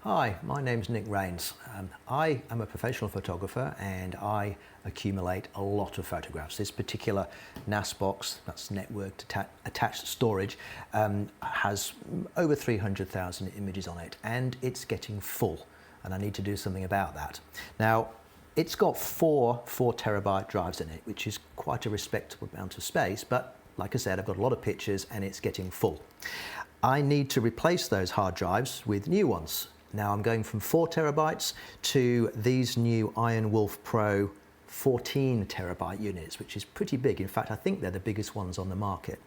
Hi, my name's Nick Rains. I am a professional photographer and I accumulate a lot of photographs. This particular NAS box, that's networked attached storage, has over 300,000 images on it, and it's getting full, and I need to do something about that. Now, it's got four 4 terabyte drives in it, which is quite a respectable amount of space, but like I said, I've got a lot of pictures and it's getting full. I need to replace those hard drives with new ones. Now I'm going from 4 terabytes to these new IronWolf Pro 14 terabyte units, which is pretty big. In fact, I think they're the biggest ones on the market.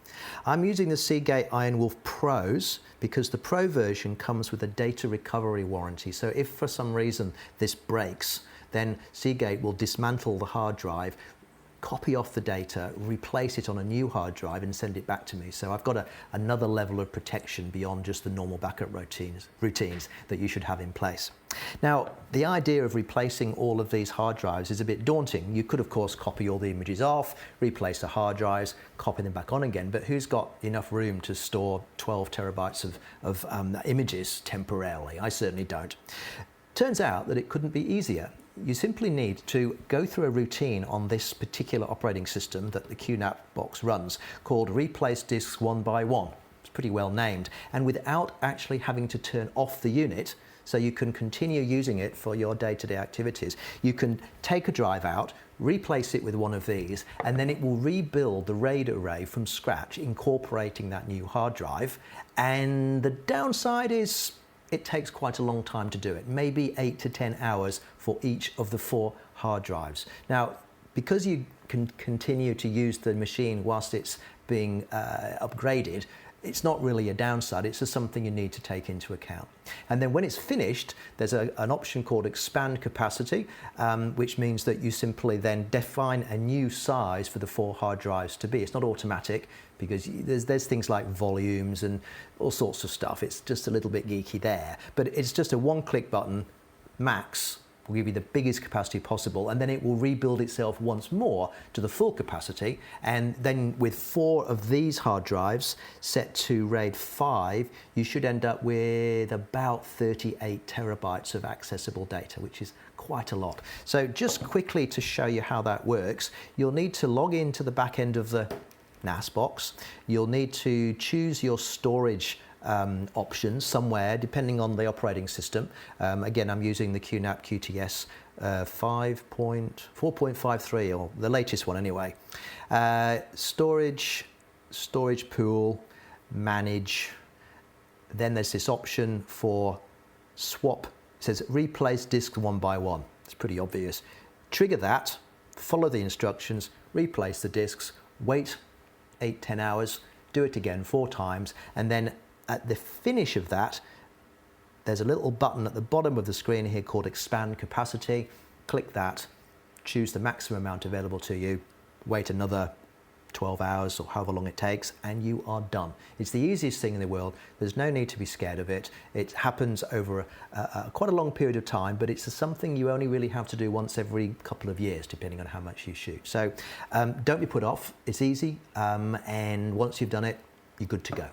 I'm using the Seagate IronWolf Pros because the Pro version comes with a data recovery warranty. So if for some reason this breaks, then Seagate will dismantle the hard drive, copy off the data, replace it on a new hard drive and send it back to me. So I've got another level of protection beyond just the normal backup routines that you should have in place. Now, the idea of replacing all of these hard drives is a bit daunting. You could, of course, copy all the images off, replace the hard drives, copy them back on again, but who's got enough room to store 12 terabytes of images temporarily? I certainly don't. Turns out that it couldn't be easier. You simply need to go through a routine on this particular operating system that the QNAP box runs called Replace Disks One by One. It's pretty well named, and without actually having to turn off the unit, so you can continue using it for your day-to-day activities. You can take a drive out, replace it with one of these, and then it will rebuild the RAID array from scratch, incorporating that new hard drive. And the downside is it takes quite a long time to do it, maybe 8 to 10 hours for each of the 4 hard drives. Now, because you can continue to use the machine whilst it's being upgraded, it's not really a downside, it's just something you need to take into account. And then when it's finished, there's an option called expand capacity, which means that you simply then define a new size for the 4 hard drives to be. It's not automatic because there's things like volumes and all sorts of stuff. It's just a little bit geeky there, but it's just a one-click button, max, will give you the biggest capacity possible, and then it will rebuild itself once more to the full capacity. And then with 4 of these hard drives set to RAID 5, you should end up with about 38 terabytes of accessible data, which is quite a lot. So just quickly to show you how that works, you'll need to log into the back end of the NAS box. You'll need to choose your storage options somewhere depending on the operating system. Again, I'm using the QNAP QTS 4.53, or the latest one anyway. Storage pool, manage. Then there's this option for swap. It says replace disks one by one. It's pretty obvious. Trigger that, follow the instructions, replace the disks, wait 8-10 hours, do it again 4 times, and then at the finish of that, there's a little button at the bottom of the screen here called Expand Capacity. Click that, choose the maximum amount available to you, wait another 12 hours or however long it takes, and you are done. It's the easiest thing in the world. There's no need to be scared of it. It happens over quite a long period of time, but it's something you only really have to do once every couple of years, depending on how much you shoot. So don't be put off. It's easy, and once you've done it, you're good to go.